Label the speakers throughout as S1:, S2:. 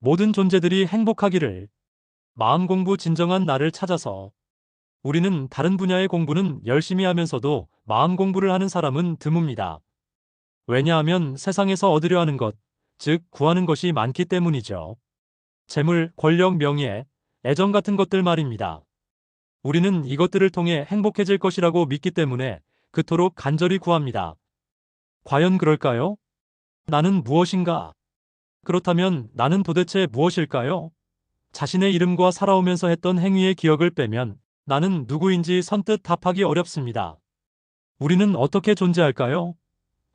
S1: 모든 존재들이 행복하기를. 마음 공부 진정한 나를 찾아서. 우리는 다른 분야의 공부는 열심히 하면서도 마음 공부를 하는 사람은 드뭅니다. 왜냐하면 세상에서 얻으려 하는 것, 즉 구하는 것이 많기 때문이죠. 재물, 권력, 명예, 애정 같은 것들 말입니다. 우리는 이것들을 통해 행복해질 것이라고 믿기 때문에 그토록 간절히 구합니다. 과연 그럴까요? 나는 무엇인가? 그렇다면 나는 도대체 무엇일까요? 자신의 이름과 살아오면서 했던 행위의 기억을 빼면 나는 누구인지 선뜻 답하기 어렵습니다. 우리는 어떻게 존재할까요?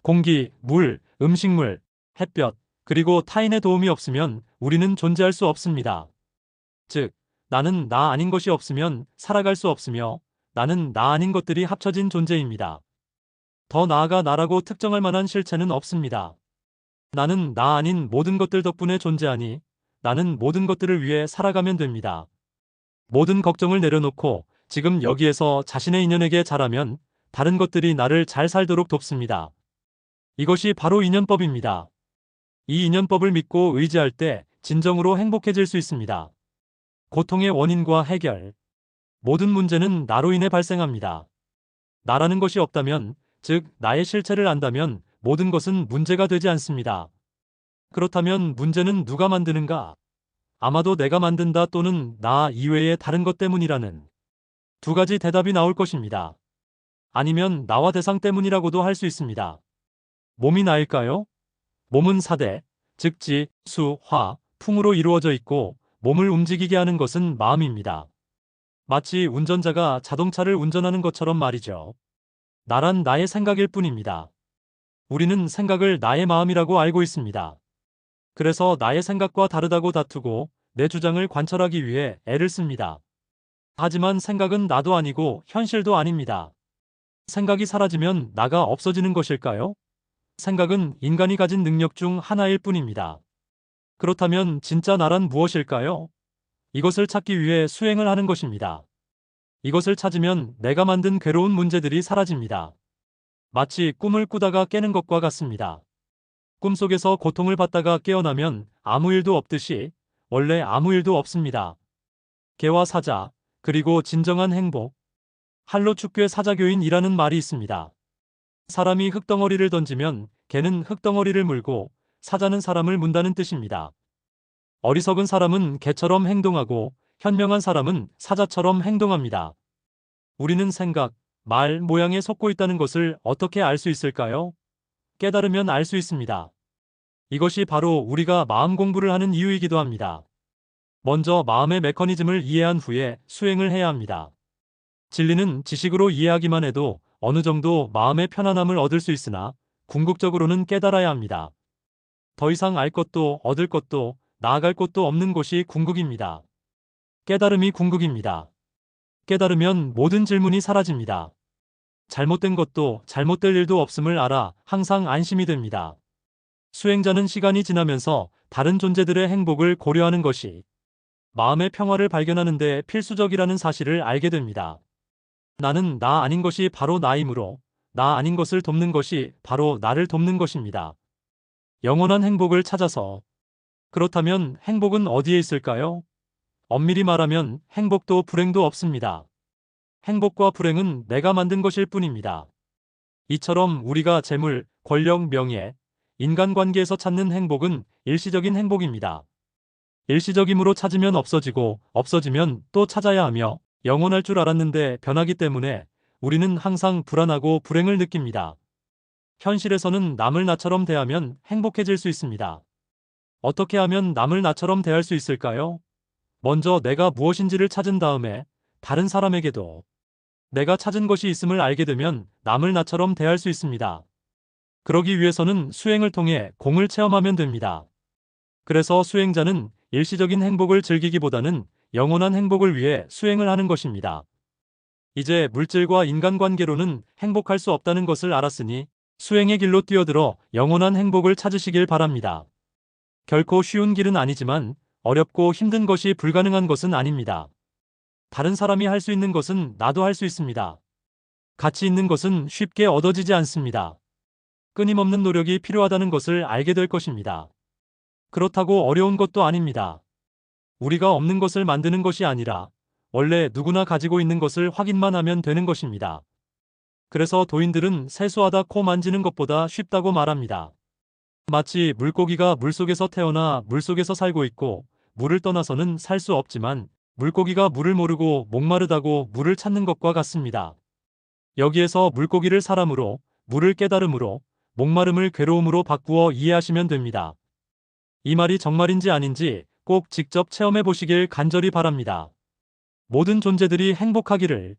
S1: 공기, 물, 음식물, 햇볕, 그리고 타인의 도움이 없으면 우리는 존재할 수 없습니다. 즉, 나는 나 아닌 것이 없으면 살아갈 수 없으며 나는 나 아닌 것들이 합쳐진 존재입니다. 더 나아가 나라고 특정할 만한 실체는 없습니다. 나는 나 아닌 모든 것들 덕분에 존재하니 나는 모든 것들을 위해 살아가면 됩니다. 모든 걱정을 내려놓고 지금 여기에서 자신의 인연에게 잘하면 다른 것들이 나를 잘 살도록 돕습니다. 이것이 바로 인연법입니다. 이 인연법을 믿고 의지할 때 진정으로 행복해질 수 있습니다. 고통의 원인과 해결. 모든 문제는 나로 인해 발생합니다. 나라는 것이 없다면, 즉 나의 실체를 안다면 모든 것은 문제가 되지 않습니다. 그렇다면 문제는 누가 만드는가? 아마도 내가 만든다 또는 나 이외의 다른 것 때문이라는 두 가지 대답이 나올 것입니다. 아니면 나와 대상 때문이라고도 할 수 있습니다. 몸이 나일까요? 몸은 사대, 즉 지, 수, 화, 풍으로 이루어져 있고 몸을 움직이게 하는 것은 마음입니다. 마치 운전자가 자동차를 운전하는 것처럼 말이죠. 나란 나의 생각일 뿐입니다. 우리는 생각을 나의 마음이라고 알고 있습니다. 그래서 나의 생각과 다르다고 다투고 내 주장을 관철하기 위해 애를 씁니다. 하지만 생각은 나도 아니고 현실도 아닙니다. 생각이 사라지면 나가 없어지는 것일까요? 생각은 인간이 가진 능력 중 하나일 뿐입니다. 그렇다면 진짜 나란 무엇일까요? 이것을 찾기 위해 수행을 하는 것입니다. 이것을 찾으면 내가 만든 괴로운 문제들이 사라집니다. 마치 꿈을 꾸다가 깨는 것과 같습니다. 꿈속에서 고통을 받다가 깨어나면 아무 일도 없듯이 원래 아무 일도 없습니다. 개와 사자, 그리고 진정한 행복. 할로축괴 사자교인이라는 말이 있습니다. 사람이 흙덩어리를 던지면 개는 흙덩어리를 물고 사자는 사람을 문다는 뜻입니다. 어리석은 사람은 개처럼 행동하고 현명한 사람은 사자처럼 행동합니다. 우리는 생각, 말, 모양에 속고 있다는 것을 어떻게 알 수 있을까요? 깨달으면 알 수 있습니다. 이것이 바로 우리가 마음 공부를 하는 이유이기도 합니다. 먼저 마음의 메커니즘을 이해한 후에 수행을 해야 합니다. 진리는 지식으로 이해하기만 해도 어느 정도 마음의 편안함을 얻을 수 있으나 궁극적으로는 깨달아야 합니다. 더 이상 알 것도 얻을 것도 나아갈 곳도 없는 곳이 궁극입니다. 깨달음이 궁극입니다. 깨달으면 모든 질문이 사라집니다. 잘못된 것도 잘못될 일도 없음을 알아 항상 안심이 됩니다. 수행자는 시간이 지나면서 다른 존재들의 행복을 고려하는 것이 마음의 평화를 발견하는 데 필수적이라는 사실을 알게 됩니다. 나는 나 아닌 것이 바로 나이므로 나 아닌 것을 돕는 것이 바로 나를 돕는 것입니다. 영원한 행복을 찾아서. 그렇다면 행복은 어디에 있을까요? 엄밀히 말하면 행복도 불행도 없습니다. 행복과 불행은 내가 만든 것일 뿐입니다. 이처럼 우리가 재물, 권력, 명예, 인간관계에서 찾는 행복은 일시적인 행복입니다. 일시적이므로 찾으면 없어지고 없어지면 또 찾아야 하며 영원할 줄 알았는데 변하기 때문에 우리는 항상 불안하고 불행을 느낍니다. 현실에서는 남을 나처럼 대하면 행복해질 수 있습니다. 어떻게 하면 남을 나처럼 대할 수 있을까요? 먼저 내가 무엇인지를 찾은 다음에 다른 사람에게도 내가 찾은 것이 있음을 알게 되면 남을 나처럼 대할 수 있습니다. 그러기 위해서는 수행을 통해 공을 체험하면 됩니다. 그래서 수행자는 일시적인 행복을 즐기기보다는 영원한 행복을 위해 수행을 하는 것입니다. 이제 물질과 인간관계로는 행복할 수 없다는 것을 알았으니 수행의 길로 뛰어들어 영원한 행복을 찾으시길 바랍니다. 결코 쉬운 길은 아니지만 어렵고 힘든 것이 불가능한 것은 아닙니다. 다른 사람이 할 수 있는 것은 나도 할 수 있습니다. 가치 있는 것은 쉽게 얻어지지 않습니다. 끊임없는 노력이 필요하다는 것을 알게 될 것입니다. 그렇다고 어려운 것도 아닙니다. 우리가 없는 것을 만드는 것이 아니라 원래 누구나 가지고 있는 것을 확인만 하면 되는 것입니다. 그래서 도인들은 세수하다 코 만지는 것보다 쉽다고 말합니다. 마치 물고기가 물속에서 태어나 물속에서 살고 있고 물을 떠나서는 살 수 없지만 물고기가 물을 모르고 목마르다고 물을 찾는 것과 같습니다. 여기에서 물고기를 사람으로, 물을 깨달음으로, 목마름을 괴로움으로 바꾸어 이해하시면 됩니다. 이 말이 정말인지 아닌지 꼭 직접 체험해 보시길 간절히 바랍니다. 모든 존재들이 행복하기를.